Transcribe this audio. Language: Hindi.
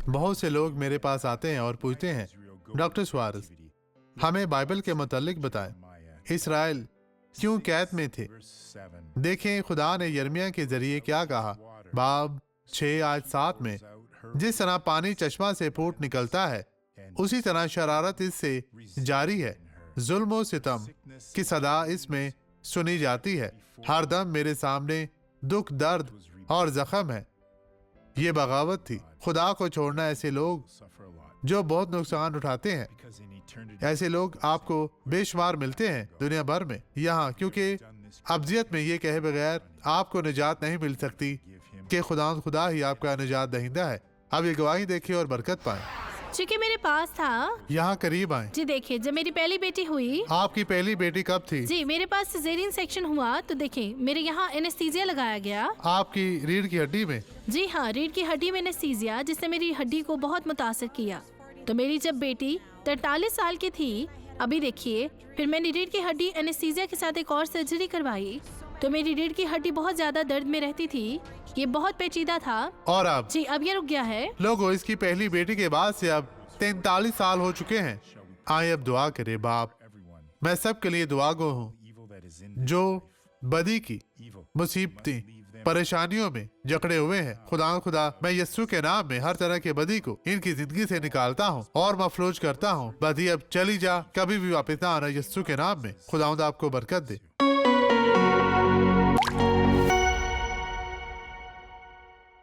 बहुत से लोग मेरे पास आते हैं और पूछते हैं, डॉक्टर सुआरेस, हमें बाइबल के मुतालिक बताएं, इसराइल क्यों कैद में थे? देखें खुदा ने यिर्मयाह के जरिए क्या कहा। बाब 6 आयत 7 में, जिस तरह पानी चश्मा से फूट निकलता है उसी तरह शरारत इससे जारी है, जुल्म और सितम की सदा इसमें सुनी जाती है। हर दम मेरे सामने दुख, दर्द और जख्म है। ये बगावत थी। खुदा को छोड़ना ऐसे लोग जो बहुत नुकसान उठाते हैं, ऐसे लोग आपको बेशुमार मिलते हैं दुनिया भर में यहाँ, क्योंकि अब्दियत में ये कहे बगैर आपको निजात नहीं मिल सकती कि खुदा ही आपका निजात दहिंदा है। अब ये गवाही देखिए और बरकत पाएं। चूँकि मेरे पास था। यहाँ करीब आए। जी देखिए, जब मेरी पहली बेटी हुई। आपकी पहली बेटी कब थी? जी मेरे पास सिजेरियन सेक्शन हुआ तो देखिए मेरे यहाँ एनेस्थीसिया लगाया गया। आपकी रीढ़ की हड्डी में? जी हाँ, रीढ़ की हड्डी में एनेस्थीसिया, जिसने मेरी हड्डी को बहुत मुतासर किया। तो मेरी जब बेटी 43 साल की थी, अभी देखिए, फिर मैंने रीढ़ की हड्डी एनेस्थीसिया के साथ एक और सर्जरी करवाई। तो मेरी रीढ़ की हड्डी बहुत ज्यादा दर्द में रहती थी, ये बहुत पेचीदा था। और अब? जी अब ये रुक गया है। लोगों, इसकी पहली बेटी के बाद से अब 43 साल हो चुके हैं। आए अब दुआ करे। बाप, मैं सबके लिए दुआ गो हूँ जो बदी की मुसीबतें, परेशानियों में जकड़े हुए हैं। खुदा मैं यस्सु के नाम में हर तरह के बदी को इनकी जिंदगी से निकालता हूँ और मफलूज करता हूँ। बदी अब चली जा, कभी भी वापस ना आना, यस्सु के नाम में। खुदावंद आपको बरकत दे।